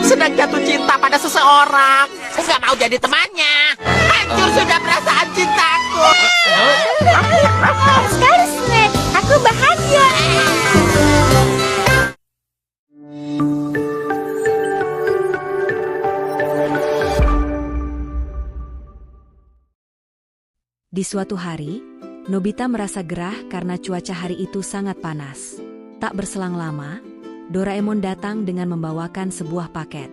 sedang jatuh cinta pada seseorang. Nggak mau jadi temannya. Hancur sudah perasaan cintaku. Sekali, Snack. Aku bahagia. Di suatu hari, Nobita merasa gerah karena cuaca hari itu sangat panas. Tak berselang lama, Doraemon datang dengan membawakan sebuah paket.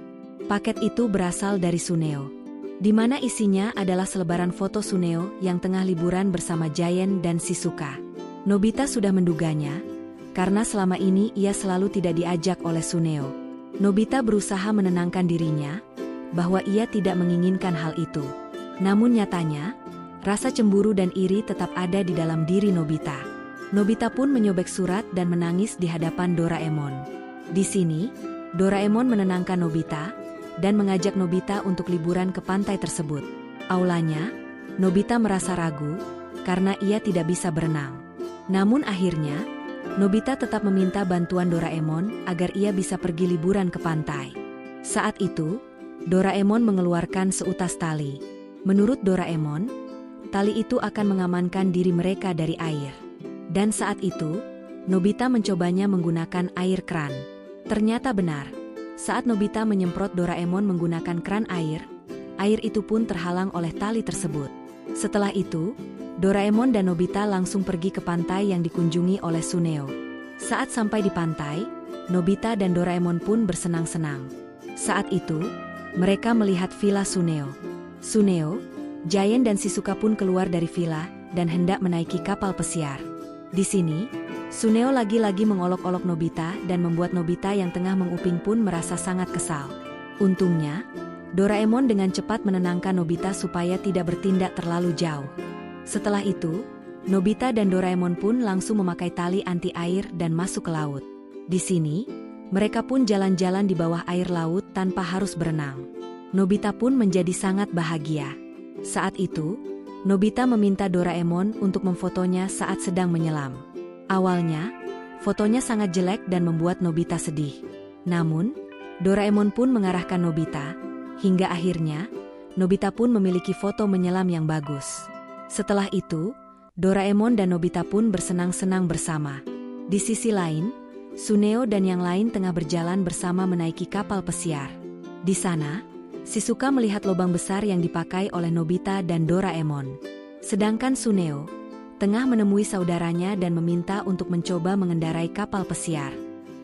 Paket itu berasal dari Suneo, di mana isinya adalah selebaran foto Suneo yang tengah liburan bersama Giant dan Shizuka. Nobita sudah menduganya, karena selama ini ia selalu tidak diajak oleh Suneo. Nobita berusaha menenangkan dirinya, bahwa ia tidak menginginkan hal itu. Namun nyatanya, rasa cemburu dan iri tetap ada di dalam diri Nobita. Nobita pun menyobek surat dan menangis di hadapan Doraemon. Di sini, Doraemon menenangkan Nobita dan mengajak Nobita untuk liburan ke pantai tersebut. Aulanya, Nobita merasa ragu karena ia tidak bisa berenang. Namun akhirnya, Nobita tetap meminta bantuan Doraemon agar ia bisa pergi liburan ke pantai. Saat itu, Doraemon mengeluarkan seutas tali. Menurut Doraemon, tali itu akan mengamankan diri mereka dari air. Dan saat itu, Nobita mencobanya menggunakan air keran. Ternyata benar, saat Nobita menyemprot Doraemon menggunakan keran air itu pun terhalang oleh tali tersebut. Setelah itu, Doraemon dan Nobita langsung pergi ke pantai yang dikunjungi oleh Suneo. Saat sampai di pantai, Nobita dan Doraemon pun bersenang-senang. Saat itu, mereka melihat villa Suneo. Suneo, Giant dan Shizuka pun keluar dari villa dan hendak menaiki kapal pesiar. Di sini, Suneo lagi-lagi mengolok-olok Nobita dan membuat Nobita yang tengah menguping pun merasa sangat kesal. Untungnya, Doraemon dengan cepat menenangkan Nobita supaya tidak bertindak terlalu jauh. Setelah itu, Nobita dan Doraemon pun langsung memakai tali anti air dan masuk ke laut. Di sini, mereka pun jalan-jalan di bawah air laut tanpa harus berenang. Nobita pun menjadi sangat bahagia. Saat itu, Nobita meminta Doraemon untuk memfotonya saat sedang menyelam. Awalnya, fotonya sangat jelek dan membuat Nobita sedih. Namun, Doraemon pun mengarahkan Nobita, hingga akhirnya, Nobita pun memiliki foto menyelam yang bagus. Setelah itu, Doraemon dan Nobita pun bersenang-senang bersama. Di sisi lain, Suneo dan yang lain tengah berjalan bersama menaiki kapal pesiar. Di sana, Shizuka melihat lubang besar yang dipakai oleh Nobita dan Doraemon. Sedangkan Suneo tengah menemui saudaranya dan meminta untuk mencoba mengendarai kapal pesiar.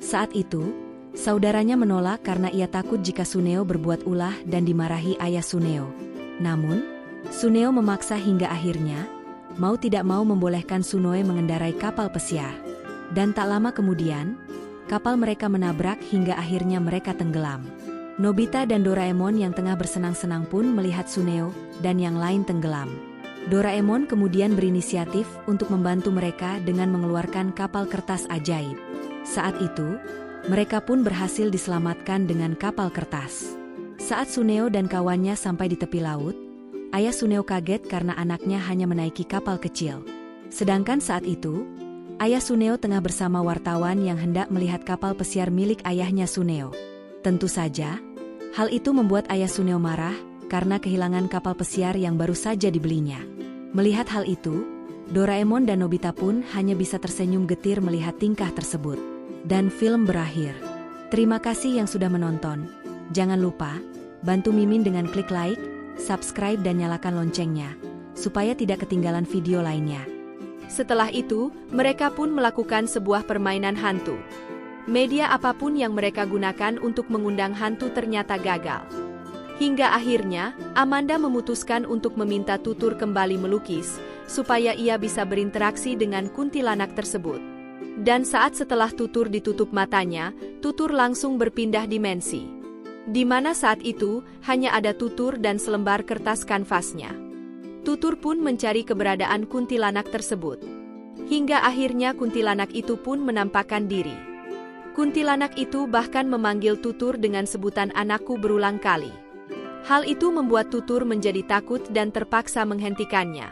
Saat itu, saudaranya menolak karena ia takut jika Suneo berbuat ulah dan dimarahi ayah Suneo. Namun, Suneo memaksa hingga akhirnya, mau tidak mau membolehkan Suneo mengendarai kapal pesiar. Dan tak lama kemudian, kapal mereka menabrak hingga akhirnya mereka tenggelam. Nobita dan Doraemon yang tengah bersenang-senang pun melihat Suneo dan yang lain tenggelam. Doraemon kemudian berinisiatif untuk membantu mereka dengan mengeluarkan kapal kertas ajaib. Saat itu, mereka pun berhasil diselamatkan dengan kapal kertas. Saat Suneo dan kawannya sampai di tepi laut, ayah Suneo kaget karena anaknya hanya menaiki kapal kecil. Sedangkan saat itu, ayah Suneo tengah bersama wartawan yang hendak melihat kapal pesiar milik ayahnya Suneo. Tentu saja, hal itu membuat ayah Suneo marah karena kehilangan kapal pesiar yang baru saja dibelinya. Melihat hal itu, Doraemon dan Nobita pun hanya bisa tersenyum getir melihat tingkah tersebut. Dan film berakhir. Terima kasih yang sudah menonton. Jangan lupa, bantu Mimin dengan klik like, subscribe dan nyalakan loncengnya, supaya tidak ketinggalan video lainnya. Setelah itu, mereka pun melakukan sebuah permainan hantu. Media apapun yang mereka gunakan untuk mengundang hantu ternyata gagal. Hingga akhirnya, Amanda memutuskan untuk meminta Tutur kembali melukis, supaya ia bisa berinteraksi dengan kuntilanak tersebut. Dan saat setelah Tutur ditutup matanya, Tutur langsung berpindah dimensi. Di mana saat itu, hanya ada Tutur dan selembar kertas kanvasnya. Tutur pun mencari keberadaan kuntilanak tersebut. Hingga akhirnya kuntilanak itu pun menampakkan diri. Kuntilanak itu bahkan memanggil Tutur dengan sebutan anakku berulang kali. Hal itu membuat Tutur menjadi takut dan terpaksa menghentikannya.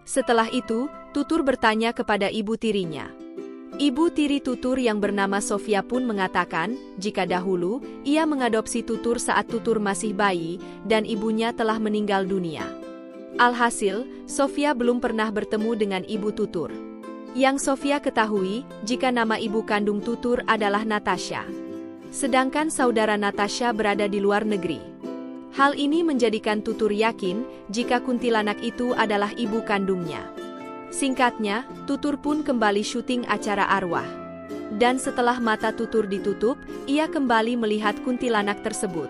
Setelah itu, Tutur bertanya kepada ibu tirinya, Ibu tiri Tutur yang bernama Sofia pun mengatakan, jika dahulu ia mengadopsi Tutur saat Tutur masih bayi dan ibunya telah meninggal dunia. Alhasil, Sofia belum pernah bertemu dengan ibu Tutur. Yang Sofia ketahui, jika nama ibu kandung Tutur adalah Natasha. Sedangkan saudara Natasha berada di luar negeri. Hal ini menjadikan Tutur yakin jika kuntilanak itu adalah ibu kandungnya. Singkatnya, Tutur pun kembali syuting acara arwah. Dan setelah mata Tutur ditutup, ia kembali melihat kuntilanak tersebut.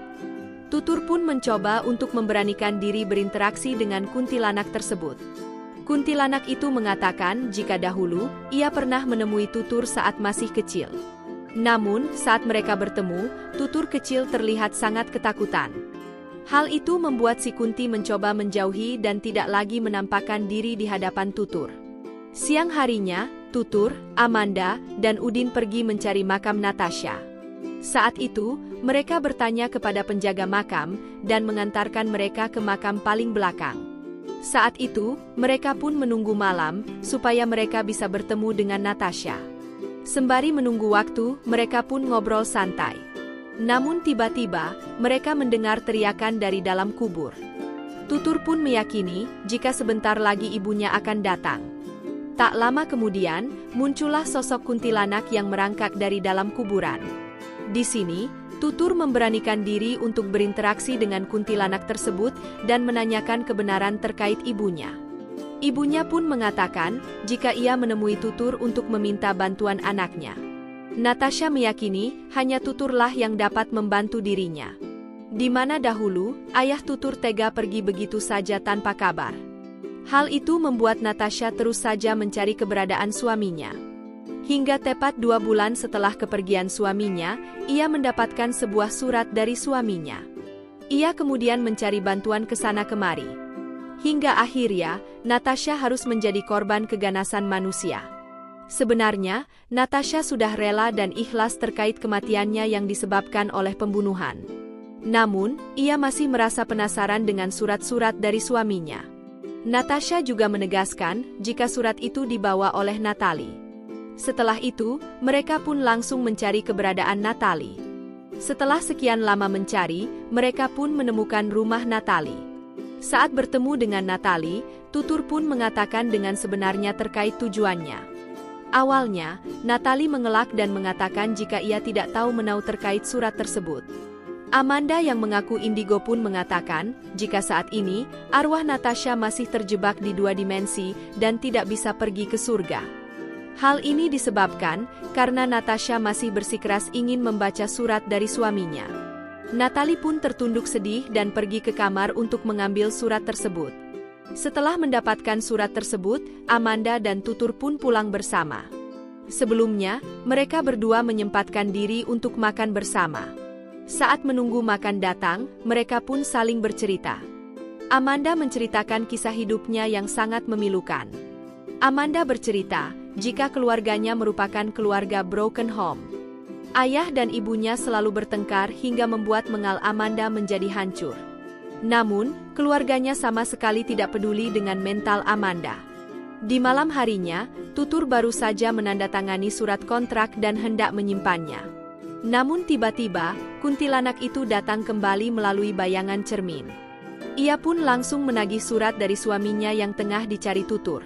Tutur pun mencoba untuk memberanikan diri berinteraksi dengan kuntilanak tersebut. Kuntilanak itu mengatakan jika dahulu, ia pernah menemui Tutur saat masih kecil. Namun, saat mereka bertemu, Tutur kecil terlihat sangat ketakutan. Hal itu membuat si Kunti mencoba menjauhi dan tidak lagi menampakkan diri di hadapan Tutur. Siang harinya, Tutur, Amanda, dan Udin pergi mencari makam Natasha. Saat itu, mereka bertanya kepada penjaga makam dan mengantarkan mereka ke makam paling belakang. Saat itu, mereka pun menunggu malam supaya mereka bisa bertemu dengan Natasha. Sembari menunggu waktu, mereka pun ngobrol santai. Namun tiba-tiba, mereka mendengar teriakan dari dalam kubur. Tutur pun meyakini jika sebentar lagi ibunya akan datang. Tak lama kemudian, muncullah sosok kuntilanak yang merangkak dari dalam kuburan. Di sini, Tutur memberanikan diri untuk berinteraksi dengan kuntilanak tersebut dan menanyakan kebenaran terkait ibunya. Ibunya pun mengatakan jika ia menemui Tutur untuk meminta bantuan anaknya. Natasha meyakini hanya Tuturlah yang dapat membantu dirinya. Di mana dahulu, ayah Tutur tega pergi begitu saja tanpa kabar. Hal itu membuat Natasha terus saja mencari keberadaan suaminya. Hingga tepat 2 bulan setelah kepergian suaminya, ia mendapatkan sebuah surat dari suaminya. Ia kemudian mencari bantuan ke sana kemari. Hingga akhirnya, Natasha harus menjadi korban keganasan manusia. Sebenarnya, Natasha sudah rela dan ikhlas terkait kematiannya yang disebabkan oleh pembunuhan. Namun, ia masih merasa penasaran dengan surat-surat dari suaminya. Natasha juga menegaskan jika surat itu dibawa oleh Natalie. Setelah itu, mereka pun langsung mencari keberadaan Natalie. Setelah sekian lama mencari, mereka pun menemukan rumah Natalie. Saat bertemu dengan Natalie, Tutur pun mengatakan dengan sebenarnya terkait tujuannya. Awalnya, Natalie mengelak dan mengatakan jika ia tidak tahu menau terkait surat tersebut. Amanda yang mengaku indigo pun mengatakan, jika saat ini, arwah Natasha masih terjebak di 2 dimensi dan tidak bisa pergi ke surga. Hal ini disebabkan karena Natasha masih bersikeras ingin membaca surat dari suaminya. Natalie pun tertunduk sedih dan pergi ke kamar untuk mengambil surat tersebut. Setelah mendapatkan surat tersebut, Amanda dan Tutur pun pulang bersama. Sebelumnya, mereka berdua menyempatkan diri untuk makan bersama. Saat menunggu makan datang, mereka pun saling bercerita. Amanda menceritakan kisah hidupnya yang sangat memilukan. Amanda bercerita jika keluarganya merupakan keluarga broken home. Ayah dan ibunya selalu bertengkar hingga membuat mengal Amanda menjadi hancur. Namun, keluarganya sama sekali tidak peduli dengan mental Amanda. Di malam harinya, Tutur baru saja menandatangani surat kontrak dan hendak menyimpannya. Namun tiba-tiba, kuntilanak itu datang kembali melalui bayangan cermin. Ia pun langsung menagih surat dari suaminya yang tengah dicari Tutur.